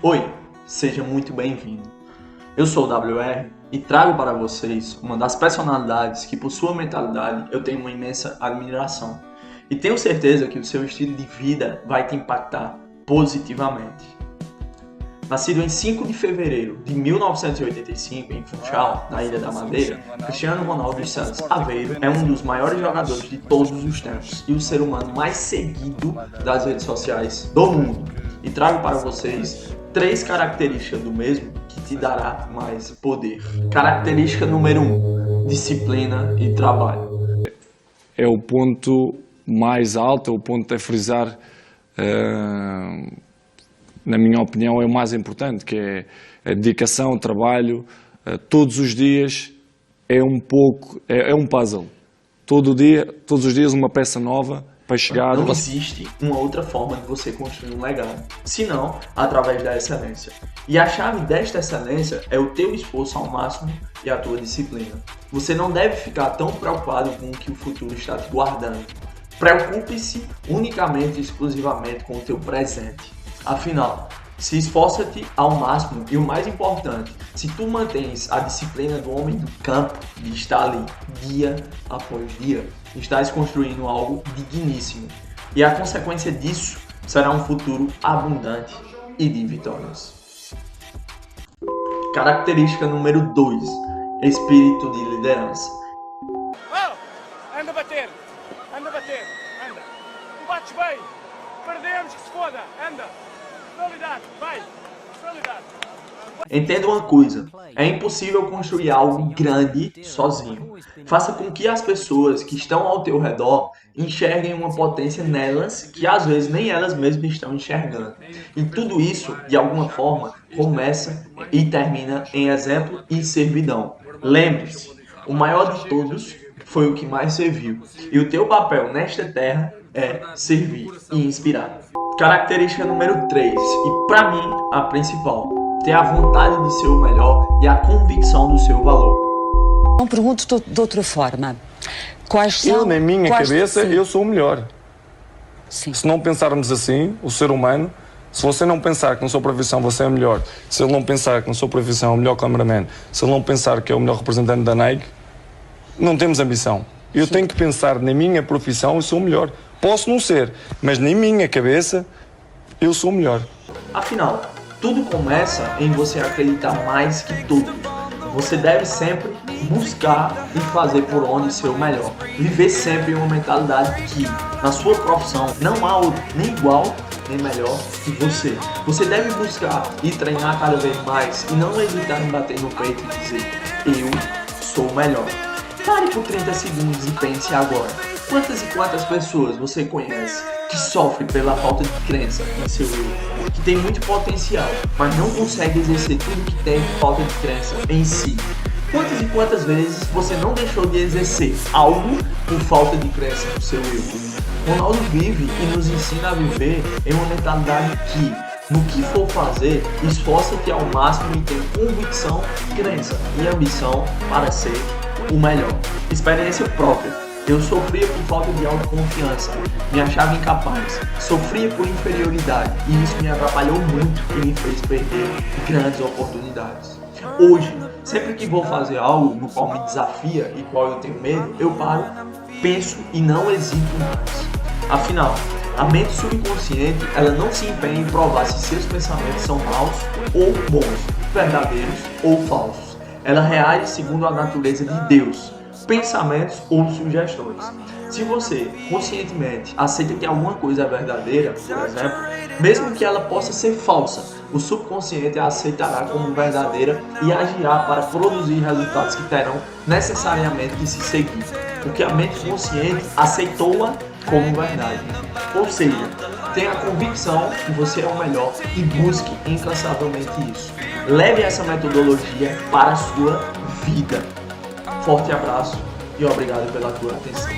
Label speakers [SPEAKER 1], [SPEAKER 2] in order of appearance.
[SPEAKER 1] Oi, seja muito bem-vindo. Eu sou o WR e trago para vocês uma das personalidades que, por sua mentalidade, eu tenho uma imensa admiração. E tenho certeza que o seu estilo de vida vai te impactar positivamente. Nascido em 5 de fevereiro de 1985 em Funchal, na Ilha da Madeira, Cristiano Ronaldo dos Santos Aveiro é um dos maiores jogadores de todos os tempos e o ser humano mais seguido das redes sociais do mundo. E trago para vocês 3 características do mesmo que te dará mais poder. Característica número 1, disciplina e trabalho.
[SPEAKER 2] É o ponto mais alto, é o ponto a frisar, na minha opinião, é o mais importante, que é a dedicação, o trabalho, todos os dias é um puzzle. Todos os dias uma peça nova para chegar...
[SPEAKER 1] Não existe uma outra forma de você construir um legado, senão através da excelência. E a chave desta excelência é o teu esforço ao máximo e a tua disciplina. Você não deve ficar tão preocupado com o que o futuro está te guardando. Preocupe-se unicamente e exclusivamente com o teu presente. Afinal, se esforça-te ao máximo e o mais importante, se tu mantens a disciplina do homem do campo de estar ali dia após dia, estás construindo algo digníssimo. E a consequência disso será um futuro abundante e de vitórias. Característica número 2, espírito de liderança.
[SPEAKER 3] Anda a bater, anda. Tu bates bem, perdemos que se foda, anda. Qualidade, vai, qualidade.
[SPEAKER 1] Entenda uma coisa, é impossível construir algo grande sozinho. Faça com que as pessoas que estão ao teu redor enxerguem uma potência nelas que às vezes nem elas mesmas estão enxergando. E tudo isso, de alguma forma, começa e termina em exemplo e servidão. Lembre-se, o maior de todos foi o que mais serviu. E o teu papel nesta terra é servir e inspirar. Característica número 3, e para mim a principal, ter a vontade de ser o melhor e a convicção do seu valor.
[SPEAKER 4] Não pergunto de outra forma. Quais são...
[SPEAKER 5] Eu, na minha cabeça, eu sou o melhor.
[SPEAKER 4] Sim.
[SPEAKER 5] Se não pensarmos assim, o ser humano, se você não pensar que na sua profissão você é o melhor, se ele não pensar que na sua profissão é o melhor cameraman, se ele não pensar que é o melhor representante da Nike, não temos ambição. Eu tenho que pensar na minha profissão e sou o melhor. Posso não ser, mas na minha cabeça eu sou o melhor.
[SPEAKER 1] Afinal, tudo começa em você acreditar mais que tudo. Você deve sempre buscar e fazer por onde ser o melhor. Viver sempre em uma mentalidade que, na sua profissão, não há outro nem igual nem melhor que você. Você deve buscar e treinar cada vez mais e não hesitar em bater no peito e dizer: eu sou o melhor. Pare por 30 segundos e pense agora. Quantas e quantas pessoas você conhece que sofrem pela falta de crença em seu eu, que tem muito potencial, mas não consegue exercer tudo que tem por falta de crença em si? Quantas e quantas vezes você não deixou de exercer algo por falta de crença no seu eu? Ronaldo vive e nos ensina a viver em uma mentalidade que, no que for fazer, esforça-te ao máximo e tenha convicção, crença e ambição para ser o melhor. Experiência própria. Eu sofria por falta de autoconfiança, me achava incapaz, sofria por inferioridade e isso me atrapalhou muito e me fez perder grandes oportunidades. Hoje, sempre que vou fazer algo no qual me desafia e qual eu tenho medo, eu paro, penso e não hesito mais. Afinal, a mente subconsciente, ela não se empenha em provar se seus pensamentos são maus ou bons, verdadeiros ou falsos. Ela reage segundo a natureza de Deus, pensamentos ou sugestões. Se você conscientemente aceita que alguma coisa é verdadeira, por exemplo, mesmo que ela possa ser falsa, o subconsciente a aceitará como verdadeira e agirá para produzir resultados que terão necessariamente que se seguir, porque a mente consciente aceitou-a como verdade. Ou seja, tenha a convicção que você é o melhor e busque incansavelmente isso. Leve essa metodologia para a sua vida. Forte abraço e obrigado pela tua atenção.